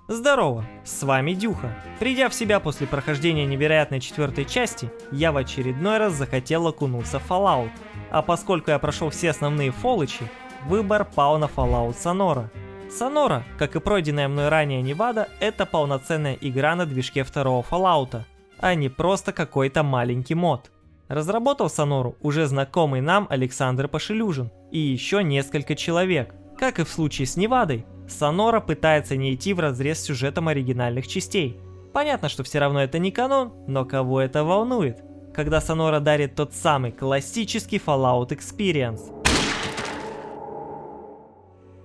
Здорово, с вами Дюха. Придя в себя после прохождения невероятной 4-й части, я в очередной раз захотел окунуться в Fallout. А поскольку я прошел все основные фоллочи, выбор пал на Fallout Sonora. Sonora, как и пройденная мной ранее Невада, это полноценная игра на движке второго Fallout, а не просто какой-то маленький мод. Разработал Сонору уже знакомый нам Александр Пашилюжин и еще несколько человек. Как и в случае с Невадой, Сонора пытается не идти вразрез с сюжетом оригинальных частей. Понятно, что все равно это не канон, но кого это волнует, когда Сонора дарит тот самый классический Fallout Experience.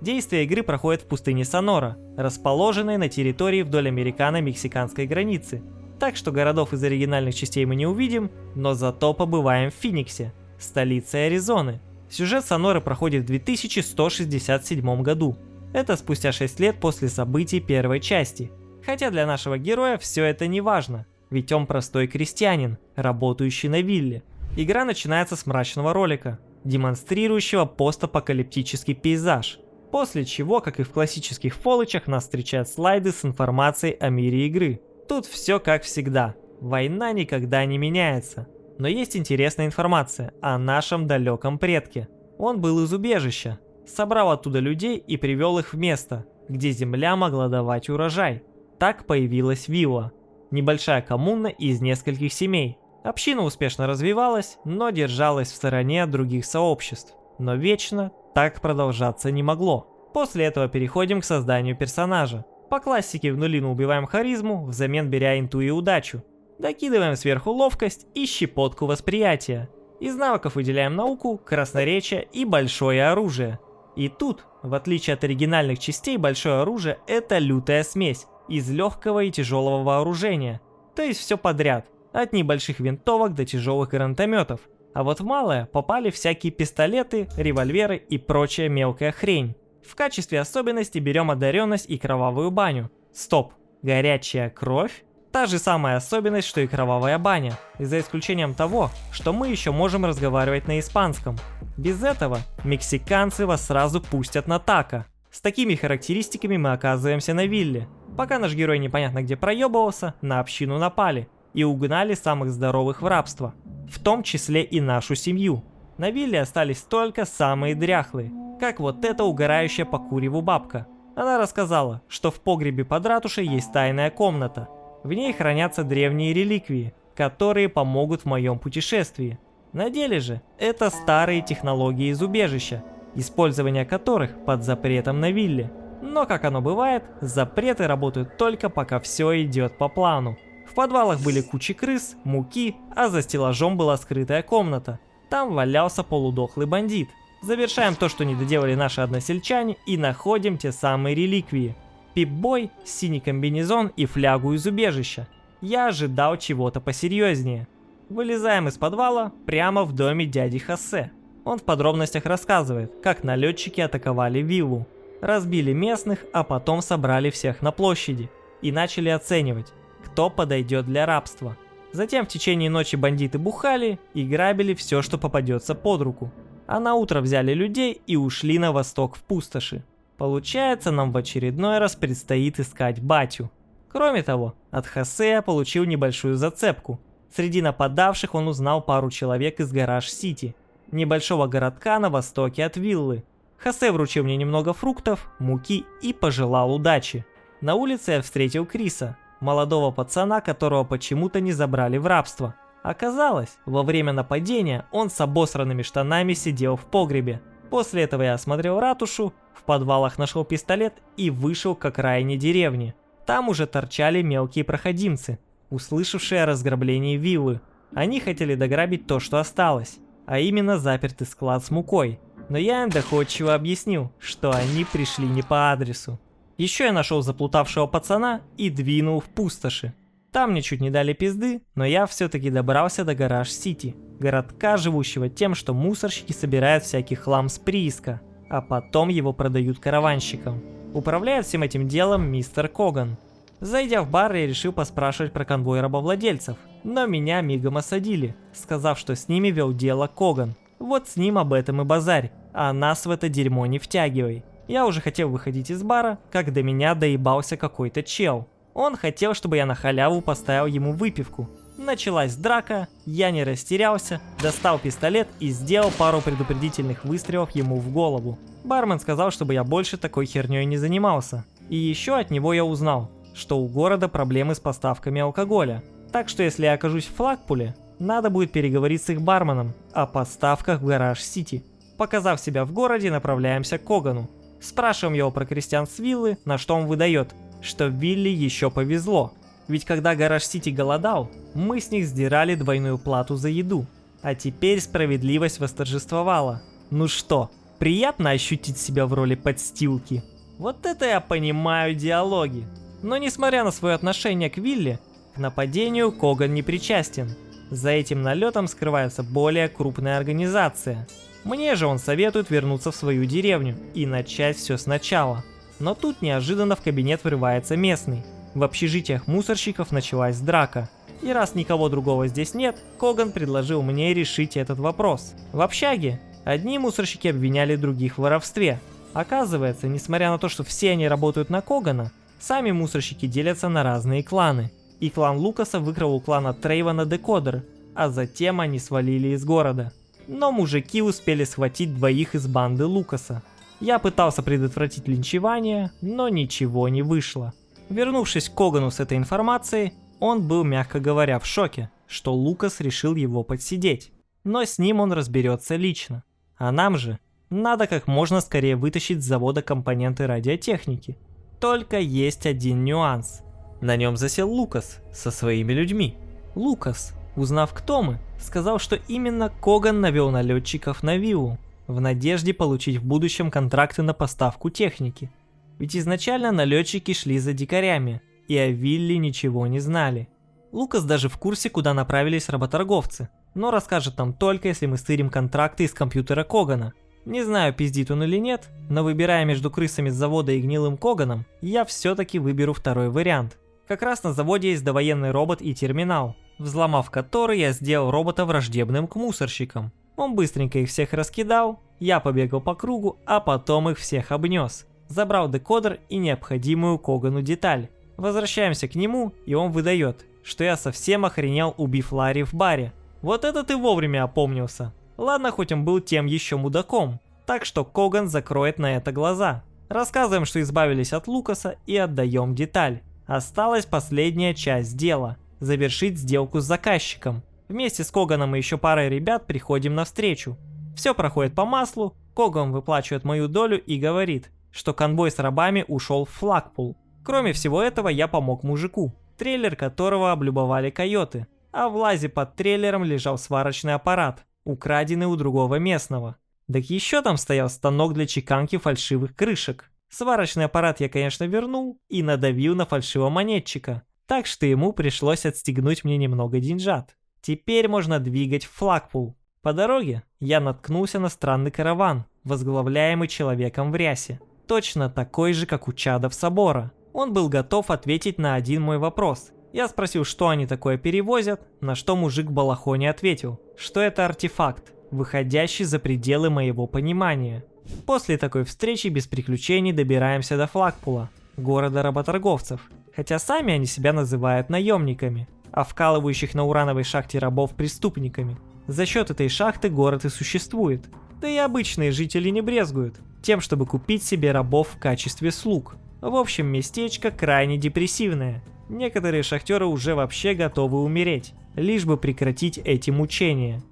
Действие игры проходит в пустыне Сонора, расположенной на территории вдоль американо-мексиканской границы. Так что городов из оригинальных частей мы не увидим, но зато побываем в Финиксе, столице Аризоны. Сюжет Соноры проходит в 2167 году. Это спустя 6 лет после событий первой части. Хотя для нашего героя все это не важно, ведь он простой крестьянин, работающий на вилле. Игра начинается с мрачного ролика, демонстрирующего постапокалиптический пейзаж. После чего, как и в классических фоллочах, нас встречают слайды с информацией о мире игры. Тут все как всегда, война никогда не меняется. Но есть интересная информация о нашем далеком предке. Он был из убежища, собрал оттуда людей и привел их в место, где земля могла давать урожай. Так появилась вилла. Небольшая коммуна из нескольких семей. Община успешно развивалась, но держалась в стороне от других сообществ. Но вечно так продолжаться не могло. После этого переходим к созданию персонажа. По классике в нулину убиваем харизму, взамен беря инту и удачу. Докидываем сверху ловкость и щепотку восприятия. Из навыков выделяем науку, красноречие и большое оружие. И тут, в отличие от оригинальных частей, большое оружие – это лютая смесь из легкого и тяжелого вооружения. То есть все подряд, от небольших винтовок до тяжелых гранатометов. А вот в малое попали всякие пистолеты, револьверы и прочая мелкая хрень. В качестве особенности берем одаренность и кровавую баню. Стоп, горячая кровь? Та же самая особенность, что и кровавая баня, за исключением того, что мы еще можем разговаривать на испанском. Без этого мексиканцы вас сразу пустят на тако. С такими характеристиками мы оказываемся на вилле. Пока наш герой непонятно где проебывался, на общину напали и угнали самых здоровых в рабство, в том числе и нашу семью. На вилле остались только самые дряхлые, как вот эта угорающая по куреву бабка. Она рассказала, что в погребе под ратушей есть тайная комната. В ней хранятся древние реликвии, которые помогут в моем путешествии. На деле же это старые технологии из убежища, использование которых под запретом на вилле. Но как оно бывает, запреты работают только пока все идет по плану. В подвалах были кучи крыс, муки, а за стеллажом была скрытая комната. Там валялся полудохлый бандит. Завершаем то, что не доделали наши односельчане, и находим те самые реликвии. Пип-бой, синий комбинезон и флягу из убежища. Я ожидал чего-то посерьезнее. Вылезаем из подвала прямо в доме дяди Хосе. Он в подробностях рассказывает, как налетчики атаковали виллу. Разбили местных, а потом собрали всех на площади. И начали оценивать, кто подойдет для рабства. Затем в течение ночи бандиты бухали и грабили все, что попадется под руку. А на утро взяли людей и ушли на восток в пустоши. Получается, нам в очередной раз предстоит искать батю. Кроме того, от Хосе я получил небольшую зацепку. Среди нападавших он узнал пару человек из Гараж-Сити, небольшого городка на востоке от виллы. Хосе вручил мне немного фруктов, муки и пожелал удачи. На улице я встретил Криса, молодого пацана, которого почему-то не забрали в рабство. Оказалось, во время нападения он с обосранными штанами сидел в погребе. После этого я осмотрел ратушу, в подвалах нашел пистолет и вышел к окраине деревни. Там уже торчали мелкие проходимцы, услышавшие о разграблении виллы. Они хотели дограбить то, что осталось, а именно запертый склад с мукой. Но я им доходчиво объяснил, что они пришли не по адресу. Еще я нашел заплутавшего пацана и двинул в пустоши. Там мне чуть не дали пизды, но я все-таки добрался до Гараж-Сити, городка, живущего тем, что мусорщики собирают всякий хлам с прииска, а потом его продают караванщикам. Управляет всем этим делом мистер Коган. Зайдя в бар, я решил поспрашивать про конвой рабовладельцев, но меня мигом осадили, сказав, что с ними вел дело Коган. Вот с ним об этом и базарь, а нас в это дерьмо не втягивай. Я уже хотел выходить из бара, как до меня доебался какой-то чел. Он хотел, чтобы я на халяву поставил ему выпивку. Началась драка, я не растерялся, достал пистолет и сделал пару предупредительных выстрелов ему в голову. Бармен сказал, чтобы я больше такой херней не занимался. И еще от него я узнал, что у города проблемы с поставками алкоголя. Так что если я окажусь в Флагпуле, надо будет переговорить с их барменом о поставках в Гараж-Сити. Показав себя в городе, направляемся к Когану. Спрашиваем его про крестьян с виллы, на что он выдает, что Вилли еще повезло. Ведь когда Гараж-Сити голодал, мы с них сдирали двойную плату за еду. А теперь справедливость восторжествовала. Ну что, приятно ощутить себя в роли подстилки? Вот это я понимаю диалоги. Но несмотря на свое отношение к Вилли, к нападению Коган не причастен. За этим налетом скрывается более крупная организация. Мне же он советует вернуться в свою деревню и начать все сначала. Но тут неожиданно в кабинет врывается местный. В общежитиях мусорщиков началась драка. И раз никого другого здесь нет, Коган предложил мне решить этот вопрос. В общаге одни мусорщики обвиняли других в воровстве. Оказывается, несмотря на то, что все они работают на Когана, сами мусорщики делятся на разные кланы. И клан Лукаса выкрал у клана Трейвана декодер, а затем они свалили из города. Но мужики успели схватить двоих из банды Лукаса. Я пытался предотвратить линчевание, но ничего не вышло. Вернувшись к Когану с этой информацией, он был, мягко говоря, в шоке, что Лукас решил его подсидеть. Но с ним он разберется лично. А нам же надо как можно скорее вытащить с завода компоненты радиотехники. Только есть один нюанс. На нем засел Лукас со своими людьми. Лукас, узнав, кто мы, сказал, что именно Коган навел налетчиков на виллу, в надежде получить в будущем контракты на поставку техники. Ведь изначально налетчики шли за дикарями, и о вилле ничего не знали. Лукас даже в курсе, куда направились работорговцы, но расскажет нам только, если мы стырим контракты из компьютера Когана. Не знаю, пиздит он или нет, но выбирая между крысами с завода и гнилым Коганом, я все-таки выберу второй вариант. Как раз на заводе есть довоенный робот и терминал, взломав который я сделал робота враждебным к мусорщикам. Он быстренько их всех раскидал, я побегал по кругу, а потом их всех обнес. Забрал декодер и необходимую Когану деталь. Возвращаемся к нему, и он выдает, что я совсем охренел, убив Ларри в баре. Вот это ты вовремя опомнился. Ладно, хоть он был тем еще мудаком. Так что Коган закроет на это глаза. Рассказываем, что избавились от Лукаса и отдаем деталь. Осталась последняя часть дела – завершить сделку с заказчиком. Вместе с Коганом и еще парой ребят приходим навстречу. Все проходит по маслу, Коган выплачивает мою долю и говорит, что конвой с рабами ушел в Флагпул. Кроме всего этого, я помог мужику, трейлер которого облюбовали койоты, а в лазе под трейлером лежал сварочный аппарат, украденный у другого местного. Так еще там стоял станок для чеканки фальшивых крышек. Сварочный аппарат я, конечно, вернул и надавил на фальшивомонетчика, так что ему пришлось отстегнуть мне немного деньжат. Теперь можно двигать в Флагпул. По дороге я наткнулся на странный караван, возглавляемый человеком в рясе. Точно такой же, как у чадов собора. Он был готов ответить на один мой вопрос. Я спросил, что они такое перевозят, на что мужик в балахоне ответил, что это артефакт, выходящий за пределы моего понимания. После такой встречи без приключений добираемся до Флагпула, города работорговцев, хотя сами они себя называют наемниками, а вкалывающих на урановой шахте рабов преступниками. За счет этой шахты город и существует, да и обычные жители не брезгуют тем, чтобы купить себе рабов в качестве слуг. В общем, местечко крайне депрессивное. Некоторые шахтеры уже вообще готовы умереть, лишь бы прекратить эти мучения.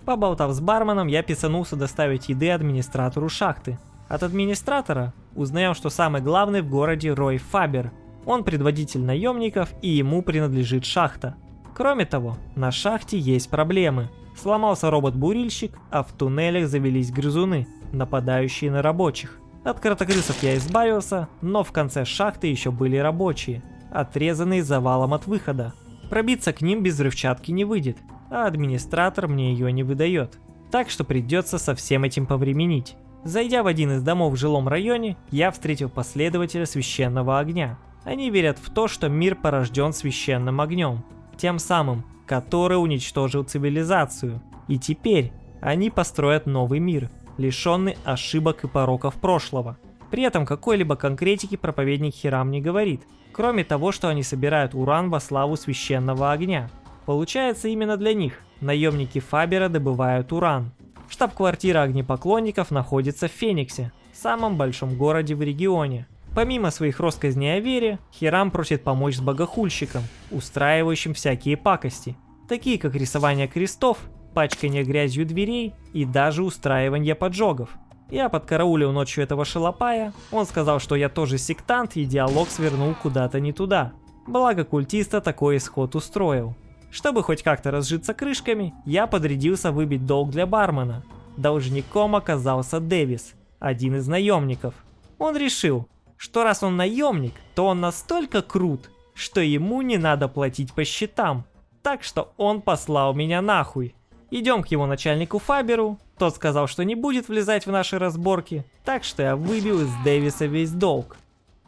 Поболтав с барменом, я писанулся доставить еды администратору шахты. От администратора узнаем, что самый главный в городе Рой Фабер. Он предводитель наемников, и ему принадлежит шахта. Кроме того, на шахте есть проблемы. Сломался робот-бурильщик, а в туннелях завелись грызуны, нападающие на рабочих. От кротокрысов я избавился, но в конце шахты еще были рабочие, отрезанные завалом от выхода. Пробиться к ним без взрывчатки не выйдет, а администратор мне ее не выдает. Так что придется со всем этим повременить. Зайдя в один из домов в жилом районе, я встретил последователя священного огня. Они верят в то, что мир порожден священным огнем, тем самым, который уничтожил цивилизацию. И теперь Они построят новый мир, лишенный ошибок и пороков прошлого. При этом какой-либо конкретики проповедник Хирам не говорит, кроме того, что они собирают уран во славу священного огня. Получается, именно для них наемники Фабера добывают уран. Штаб-квартира огнепоклонников находится в Фениксе, самом большом городе в регионе. Помимо своих россказней о вере, Хирам просит помочь с богохульщиком, устраивающим всякие пакости, такие как рисование крестов, пачкание грязью дверей и даже устраивание поджогов. Я подкараулил ночью этого шалопая, он сказал, что я тоже сектант, и диалог свернул куда-то не туда. Благо культиста такой исход устроил. Чтобы хоть как-то разжиться крышками, я подрядился выбить долг для бармена. Должником оказался Дэвис, один из наемников. Он решил, что раз он наемник, то он настолько крут, что ему не надо платить по счетам. Так что он послал меня нахуй. Идем к его начальнику Фаберу, тот сказал, что не будет влезать в наши разборки, так что я выбил из Дэвиса весь долг.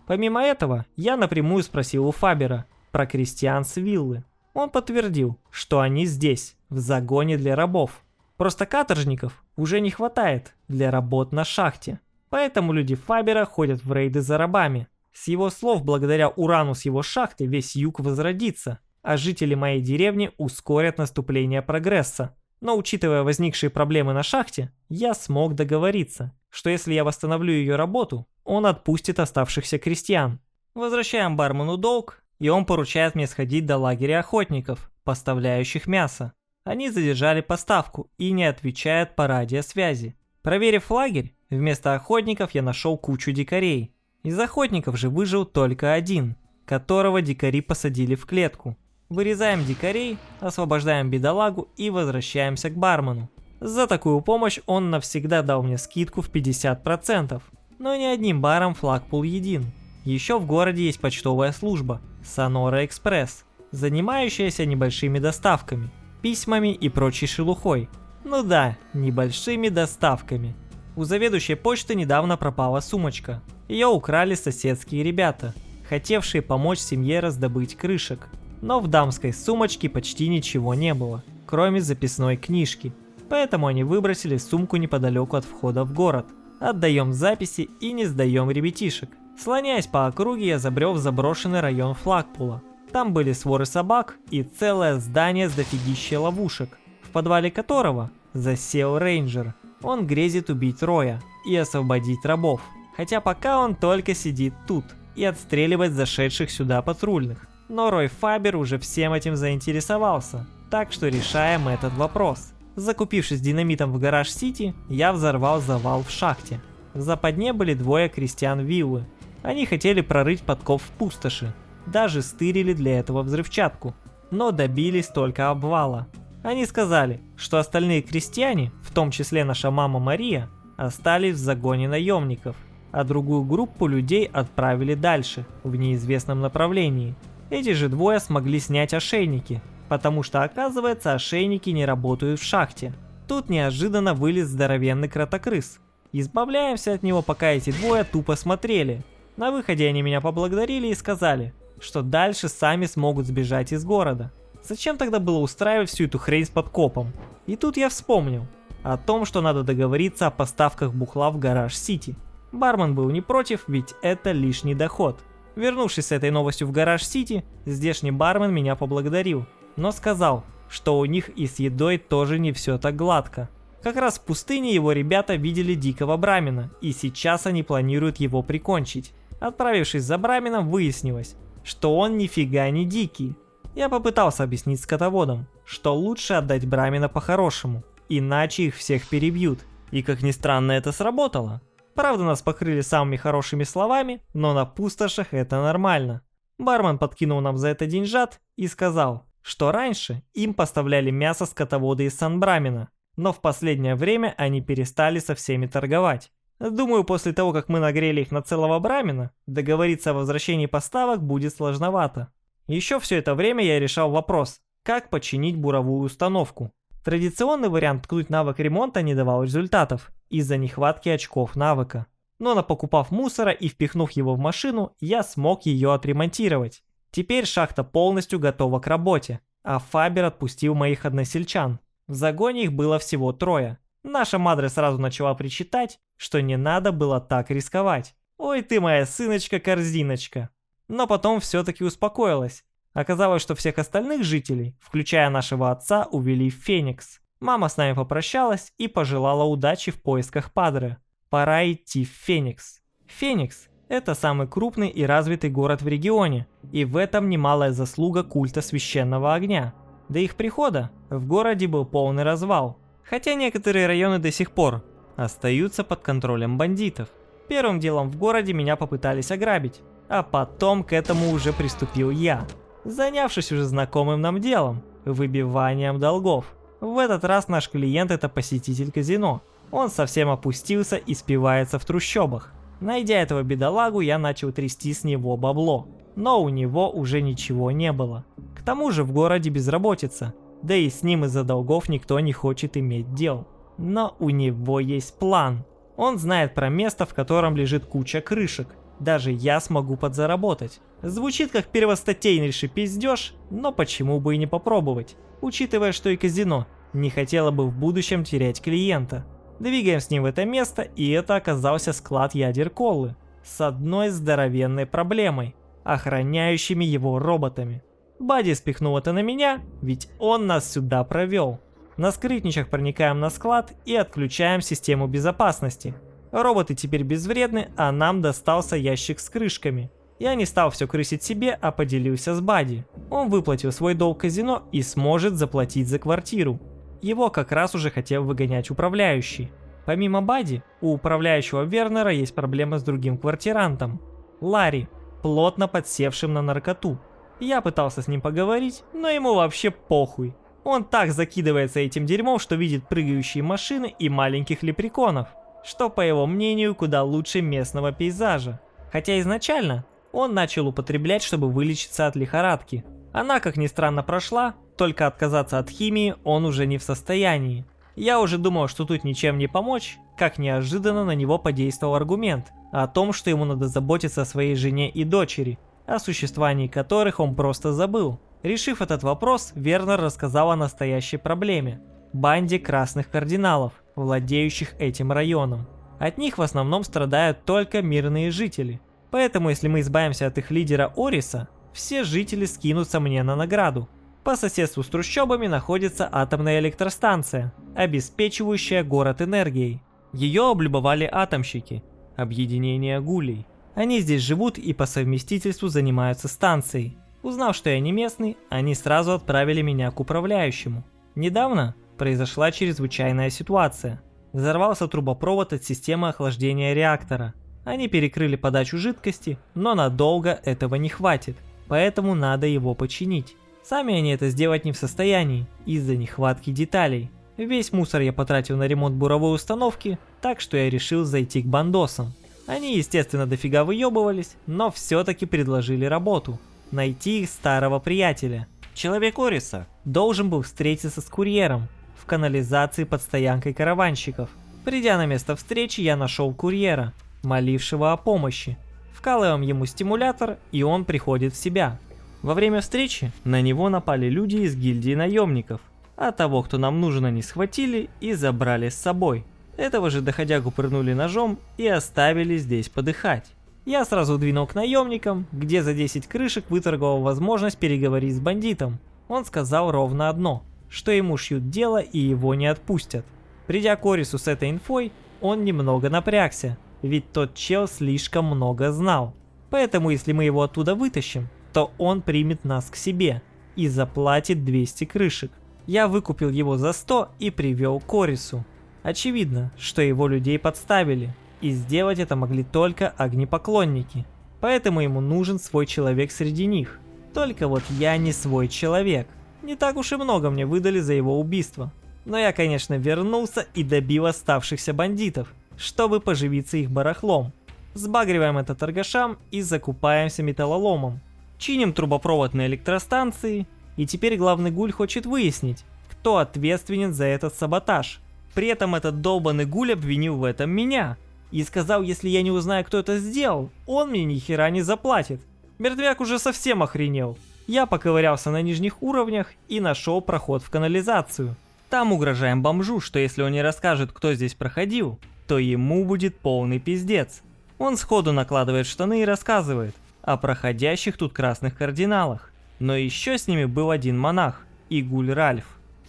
Помимо этого, я напрямую спросил у Фабера про крестьян с виллы. Он подтвердил, что они здесь, в загоне для рабов. Просто каторжников уже не хватает для работ на шахте. Поэтому люди Фабера ходят в рейды за рабами. С его слов, благодаря урану с его шахты весь юг возродится, а жители моей деревни ускорят наступление прогресса. Но учитывая возникшие проблемы на шахте, я смог договориться, что если я восстановлю ее работу, он отпустит оставшихся крестьян. Возвращаем бармену долг, и он поручает мне сходить до лагеря охотников, поставляющих мясо. Они задержали поставку и не отвечают по радиосвязи. Проверив лагерь, вместо охотников я нашел кучу дикарей. Из охотников же выжил только один, которого дикари посадили в клетку. Вырезаем дикарей, освобождаем бедолагу и возвращаемся к бармену. За такую помощь он навсегда дал мне скидку в 50%. Но не одним баром Флагпул един. Еще в городе есть почтовая служба Sonora Express, занимающаяся небольшими доставками, письмами и прочей шелухой. Ну да, небольшими доставками. У заведующей почты недавно пропала сумочка. Ее украли соседские ребята, хотевшие помочь семье раздобыть крышек. Но в дамской сумочке почти ничего не было, кроме записной книжки. Поэтому они выбросили сумку неподалеку от входа в город. Отдаем записи и не сдаем ребятишек. Слоняясь по округе, я забрел в заброшенный район Флагпула. Там были своры собак и целое здание с дофигищей ловушек, в подвале которого засел рейнджер. Он грезит убить Роя и освободить рабов. Хотя пока он только сидит тут и отстреливает зашедших сюда патрульных. Но Рой Фабер уже всем этим заинтересовался, так что решаем этот вопрос. Закупившись динамитом в Гараж-Сити, я взорвал завал в шахте. В западне были двое крестьян виллы. Они хотели прорыть подкоп в пустоши, даже стырили для этого взрывчатку, но добились только обвала. Они сказали, что остальные крестьяне, в том числе наша мама Мария, остались в загоне наемников, а другую группу людей отправили дальше, в неизвестном направлении. Эти же двое смогли снять ошейники, потому что, оказывается, ошейники не работают в шахте. Тут неожиданно вылез здоровенный кротокрыс. Избавляемся от него, пока эти двое тупо смотрели. На выходе они меня поблагодарили и сказали, что дальше сами смогут сбежать из города. Зачем тогда было устраивать всю эту хрень с подкопом? И тут я вспомнил о том, что надо договориться о поставках бухла в Гараж-Сити. Бармен был не против, ведь это лишний доход. Вернувшись с этой новостью в Гараж-Сити, здешний бармен меня поблагодарил, но сказал, что у них и с едой тоже не все так гладко. Как раз в пустыне его ребята видели дикого брамена, и сейчас они планируют его прикончить. Отправившись за браменом, выяснилось, что он нифига не дикий. Я попытался объяснить скотоводам, что лучше отдать брамена по-хорошему, иначе их всех перебьют. И как ни странно, это сработало. Правда, нас покрыли самыми хорошими словами, но на пустошах это нормально. Бармен подкинул нам за это деньжат и сказал, что раньше им поставляли мясо скотоводы из Сан-Брамена, но в последнее время они перестали со всеми торговать. Думаю, после того, как мы нагрели их на целого брамена, договориться о возвращении поставок будет сложновато. Еще все это время я решал вопрос, как починить буровую установку. Традиционный вариант ткнуть навык ремонта не давал результатов из-за нехватки очков навыка. Но напокупав мусора и впихнув его в машину, я смог ее отремонтировать. Теперь шахта полностью готова к работе, а Фабер отпустил моих односельчан. В загоне их было всего 3. Наша Мадре сразу начала причитать, что не надо было так рисковать. «Ой ты моя сыночка-корзиночка». Но потом все-таки успокоилась. Оказалось, что всех остальных жителей, включая нашего отца, увели в Феникс. Мама с нами попрощалась и пожелала удачи в поисках Падре. Пора идти в Феникс. Феникс – это самый крупный и развитый город в регионе, и в этом немалая заслуга культа священного огня. До их прихода в городе был полный развал, хотя некоторые районы до сих пор остаются под контролем бандитов. Первым делом в городе меня попытались ограбить, а потом к этому уже приступил я, занявшись уже знакомым нам делом – выбиванием долгов. В этот раз наш клиент – это посетитель казино. Он совсем опустился и спивается в трущобах. Найдя этого бедолагу, я начал трясти с него бабло, но у него уже ничего не было. К тому же в городе безработица, да и с ним из-за долгов никто не хочет иметь дел. Но у него есть план. Он знает про место, в котором лежит куча крышек. Даже я смогу подзаработать. Звучит как первостатейнейший пиздеж, но почему бы и не попробовать, учитывая, что и казино не хотело бы в будущем терять клиента. Двигаем с ним в это место, и это оказался склад ядер Коллы с одной здоровенной проблемой – охраняющими его роботами. Бадди спихнул это на меня, ведь он нас сюда провел. На скрытничах проникаем на склад и отключаем систему безопасности. Роботы теперь безвредны, а нам достался ящик с крышками. Я не стал все крысить себе, а поделился с Бадди. Он выплатил свой долг казино и сможет заплатить за квартиру. Его как раз уже хотел выгонять управляющий. Помимо Бадди, у управляющего Вернера есть проблема с другим квартирантом – Ларри, плотно подсевшим на наркоту. Я пытался с ним поговорить, но ему вообще похуй. Он так закидывается этим дерьмом, что видит прыгающие машины и маленьких лепреконов, что, по его мнению, куда лучше местного пейзажа. Хотя изначально он начал употреблять, чтобы вылечиться от лихорадки. Она, как ни странно, прошла, только отказаться от химии он уже не в состоянии. Я уже думал, что тут ничем не помочь, как неожиданно на него подействовал аргумент о том, что ему надо заботиться о своей жене и дочери, о существовании которых он просто забыл. Решив этот вопрос, Вернер рассказал о настоящей проблеме – банде красных кардиналов, владеющих этим районом. От них в основном страдают только мирные жители. Поэтому, если мы избавимся от их лидера Ориса, все жители скинутся мне на награду. По соседству с трущобами находится атомная электростанция, обеспечивающая город энергией. Ее облюбовали атомщики, объединение гулей. Они здесь живут и по совместительству занимаются станцией. Узнав, что я не местный, они сразу отправили меня к управляющему. Недавно произошла чрезвычайная ситуация. Взорвался трубопровод от системы охлаждения реактора. Они перекрыли подачу жидкости, но надолго этого не хватит, поэтому надо его починить. Сами они это сделать не в состоянии, из-за нехватки деталей. Весь мусор я потратил на ремонт буровой установки, так что я решил зайти к бандосам. Они, естественно, дофига выебывались, но все-таки предложили работу. Найти их старого приятеля. Человек Ориса должен был встретиться с курьером в канализации под стоянкой караванщиков. Придя на место встречи, я нашел курьера, молившего о помощи. Вкалываем ему стимулятор, и он приходит в себя. Во время встречи на него напали люди из гильдии наемников, а того, кто нам нужен, они схватили и забрали с собой. Этого же доходягу пырнули ножом и оставили здесь подыхать. Я сразу двинул к наемникам, где за 10 крышек выторговал возможность переговорить с бандитом. Он сказал ровно одно, что ему шьют дело и его не отпустят. Придя к Орису с этой инфой, он немного напрягся, ведь тот чел слишком много знал. Поэтому если мы его оттуда вытащим, то он примет нас к себе и заплатит 200 крышек. Я выкупил его за 100 и привел к Орису. Очевидно, что его людей подставили, и сделать это могли только огнепоклонники. Поэтому ему нужен свой человек среди них. Только вот я не свой человек. Не так уж и много мне выдали за его убийство. Но я, конечно, вернулся и добил оставшихся бандитов, чтобы поживиться их барахлом. Сбагриваем это торгашам и закупаемся металлоломом. Чиним трубопровод на электростанции, и теперь главный гуль хочет выяснить, кто ответственен за этот саботаж. При этом этот долбанный гуль обвинил в этом меня. И сказал, если я не узнаю, кто это сделал, он мне ни хера не заплатит. Мертвяк уже совсем охренел. Я поковырялся на нижних уровнях и нашел проход в канализацию. Там угрожаем бомжу, что если он не расскажет, кто здесь проходил, то ему будет полный пиздец. Он сходу накладывает штаны и рассказывает о проходящих тут красных кардиналах. Но еще с ними был один монах, Игуль Ральф.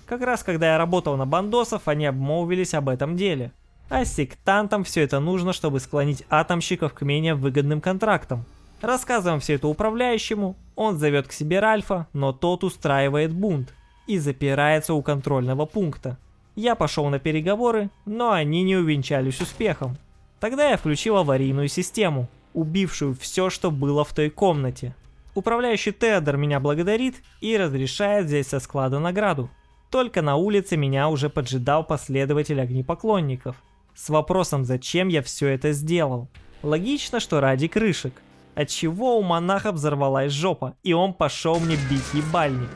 Как раз когда я работал на бандосов, они обмолвились об этом деле. А сектантам все это нужно, чтобы склонить атомщиков к менее выгодным контрактам. Рассказываем все это управляющему, он зовет к себе Ральфа, но тот устраивает бунт и запирается у контрольного пункта. Я пошел на переговоры, но они не увенчались успехом. Тогда я включил аварийную систему, убившую все, что было в той комнате. Управляющий Теодор меня благодарит и разрешает взять со склада награду. Только на улице меня уже поджидал последователь огнепоклонников с вопросом, зачем я все это сделал. Логично, что ради крышек. Отчего у монаха взорвалась жопа, и он пошел мне бить ебальник.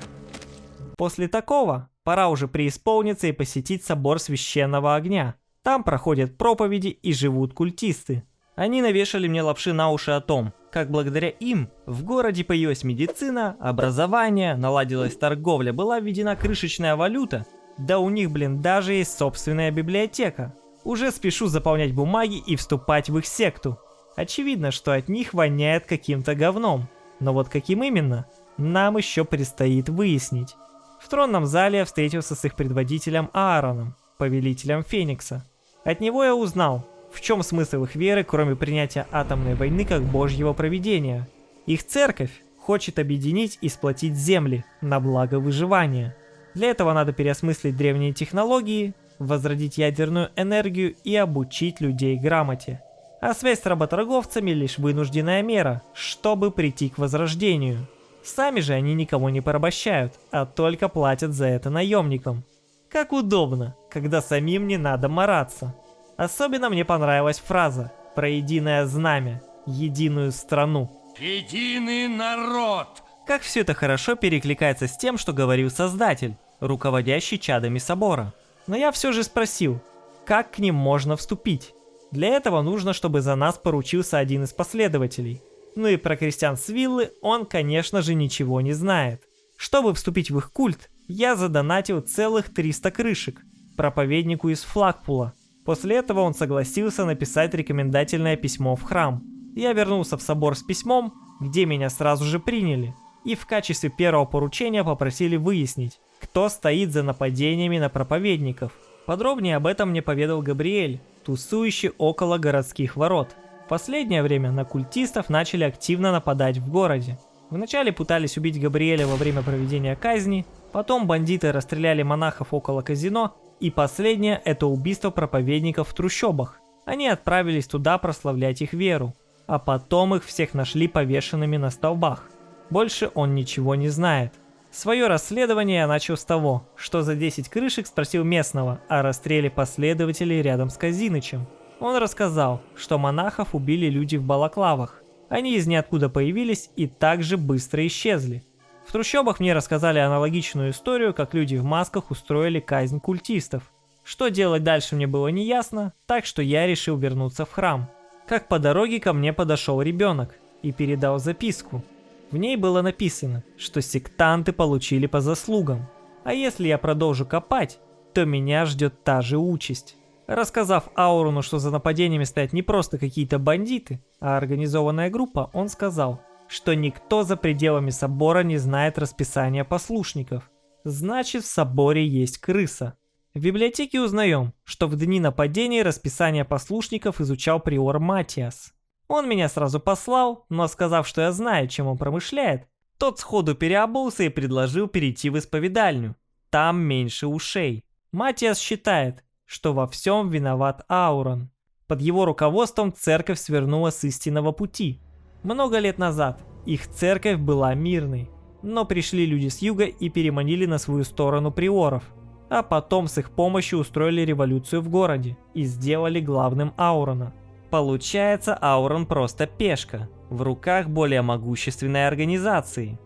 После такого пора уже преисполниться и посетить собор священного огня. Там проходят проповеди и живут культисты. Они навешали мне лапши на уши о том, как благодаря им в городе появилась медицина, образование, наладилась торговля, была введена крышечная валюта, да у них, даже есть собственная библиотека. Уже спешу заполнять бумаги и вступать в их секту. Очевидно, что от них воняет каким-то говном, но вот каким именно, нам еще предстоит выяснить. В тронном зале я встретился с их предводителем Аароном, повелителем Феникса. От него я узнал, в чем смысл их веры, кроме принятия атомной войны как божьего провидения. Их церковь хочет объединить и сплотить земли на благо выживания. Для этого надо переосмыслить древние технологии, возродить ядерную энергию и обучить людей грамоте. А связь с работорговцами лишь вынужденная мера, чтобы прийти к возрождению. Сами же они никому не порабощают, а только платят за это наемникам. Как удобно, когда самим не надо мараться. Особенно мне понравилась фраза про единое знамя, единую страну. Единый народ! Как все это хорошо перекликается с тем, что говорил Создатель, руководящий чадами собора. Но я все же спросил, как к ним можно вступить? Для этого нужно, чтобы за нас поручился один из последователей. Ну и про крестьян с виллы он, конечно же, ничего не знает. Чтобы вступить в их культ, я задонатил целых 300 крышек проповеднику из Флагпула. После этого он согласился написать рекомендательное письмо в храм. Я вернулся в собор с письмом, где меня сразу же приняли, и в качестве первого поручения попросили выяснить, кто стоит за нападениями на проповедников. Подробнее об этом мне поведал Габриэль, тусующий около городских ворот. В последнее время на культистов начали активно нападать в городе. Вначале пытались убить Габриэля во время проведения казни, потом бандиты расстреляли монахов около казино, и последнее – это убийство проповедников в трущобах. Они отправились туда прославлять их веру, а потом их всех нашли повешенными на столбах. Больше он ничего не знает. Свое расследование я начал с того, что за 10 крышек спросил местного о расстреле последователей рядом с Казинычем. Он рассказал, что монахов убили люди в балаклавах. Они из ниоткуда появились и также быстро исчезли. В трущобах мне рассказали аналогичную историю, как люди в масках устроили казнь культистов. Что делать дальше мне было неясно, так что я решил вернуться в храм. Как по дороге ко мне подошел ребенок и передал записку. В ней было написано, что сектанты получили по заслугам, а если я продолжу копать, то меня ждет та же участь. Рассказав Аурону, что за нападениями стоят не просто какие-то бандиты, а организованная группа, он сказал, что никто за пределами собора не знает расписания послушников. Значит, в соборе есть крыса. В библиотеке узнаем, что в дни нападений расписание послушников изучал приор Матиас. Он меня сразу послал, но сказав, что я знаю, чем он промышляет, тот сходу переобулся и предложил перейти в исповедальню. Там меньше ушей. Матиас считает, что во всем виноват Аурон. Под его руководством церковь свернула с истинного пути. Много лет назад их церковь была мирной, но пришли люди с юга и переманили на свою сторону приоров, а потом с их помощью устроили революцию в городе и сделали главным Аурона. Получается, Аурон просто пешка, в руках более могущественной организации.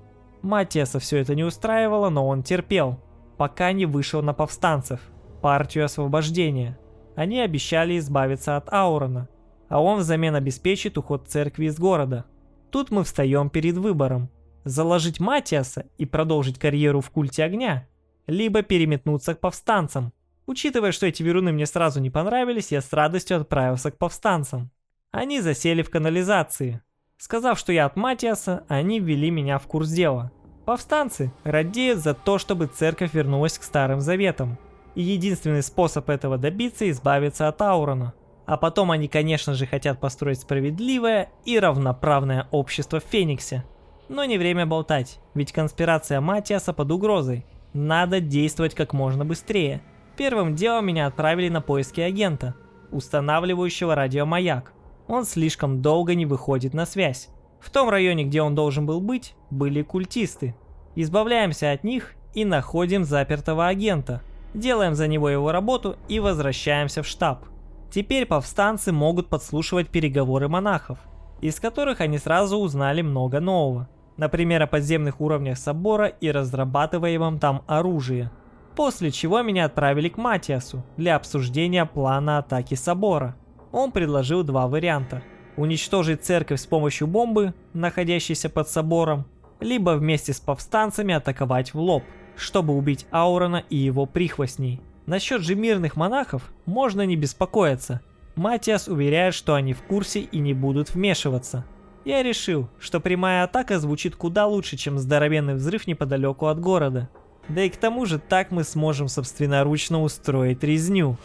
Матиаса все это не устраивало, но он терпел, пока не вышел на повстанцев, партию освобождения. Они обещали избавиться от Аурона, а он взамен обеспечит уход церкви из города. Тут мы встаем перед выбором: заложить Матиаса и продолжить карьеру в культе огня, либо переметнуться к повстанцам. Учитывая, что эти веруны мне сразу не понравились, я с радостью отправился к повстанцам. Они засели в канализации. Сказав, что я от Матиаса, они ввели меня в курс дела. Повстанцы радеют за то, чтобы церковь вернулась к Старым Заветам. И единственный способ этого добиться – избавиться от Аурона. А потом они, конечно же, хотят построить справедливое и равноправное общество в Фениксе. Но не время болтать, ведь конспирация Матиаса под угрозой. Надо действовать как можно быстрее. Первым делом меня отправили на поиски агента, устанавливающего радиомаяк. Он слишком долго не выходит на связь. В том районе, где он должен был быть, были культисты. Избавляемся от них и находим запертого агента. Делаем за него его работу и возвращаемся в штаб. Теперь повстанцы могут подслушивать переговоры монахов, из которых они сразу узнали много нового. Например, о подземных уровнях собора и разрабатываемом там оружии. После чего меня отправили к Матиасу для обсуждения плана атаки собора. Он предложил два варианта: уничтожить церковь с помощью бомбы, находящейся под собором, либо вместе с повстанцами атаковать в лоб, чтобы убить Аурона и его прихвостней. Насчет же мирных монахов можно не беспокоиться. Матиас уверяет, что они в курсе и не будут вмешиваться. Я решил, что прямая атака звучит куда лучше, чем здоровенный взрыв неподалеку от города. Да и к тому же так мы сможем собственноручно устроить резню.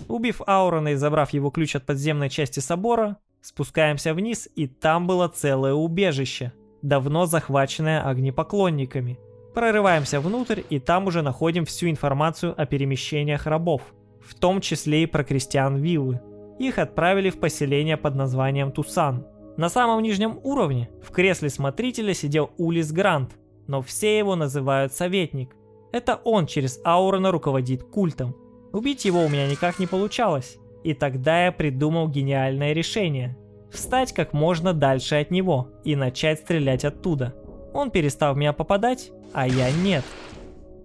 Убив Аурона и забрав его ключ от подземной части собора, спускаемся вниз, и там было целое убежище, давно захваченное огнепоклонниками. Прорываемся внутрь, и там уже находим всю информацию о перемещениях рабов, в том числе и про крестьян виллы. Их отправили в поселение под названием Тусан. На самом нижнем уровне в кресле смотрителя сидел Улис Грант, но все его называют Советник. Это он через Аурона руководит культом. Убить его у меня никак не получалось, и тогда я придумал гениальное решение – встать как можно дальше от него и начать стрелять оттуда. Он перестал в меня попадать, а я нет.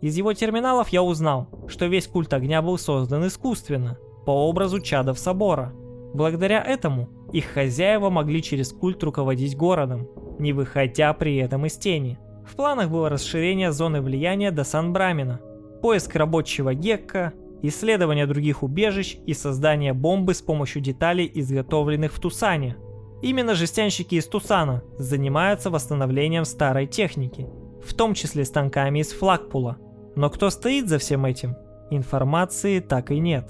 Из его терминалов я узнал, что весь культ огня был создан искусственно, по образу чадов собора. Благодаря этому их хозяева могли через культ руководить городом, не выходя при этом из тени. В планах было расширение зоны влияния до Сан-Брамина, поиск рабочего Гекка, исследование других убежищ и создание бомбы с помощью деталей, изготовленных в Тусане. Именно жестянщики из Тусана занимаются восстановлением старой техники, в том числе станками из Флагпула. Но кто стоит за всем этим? Информации так и нет.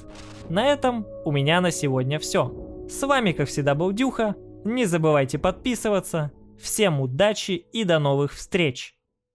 На этом у меня на сегодня все. С вами, как всегда, был Дюха. Не забывайте подписываться. Всем удачи и до новых встреч!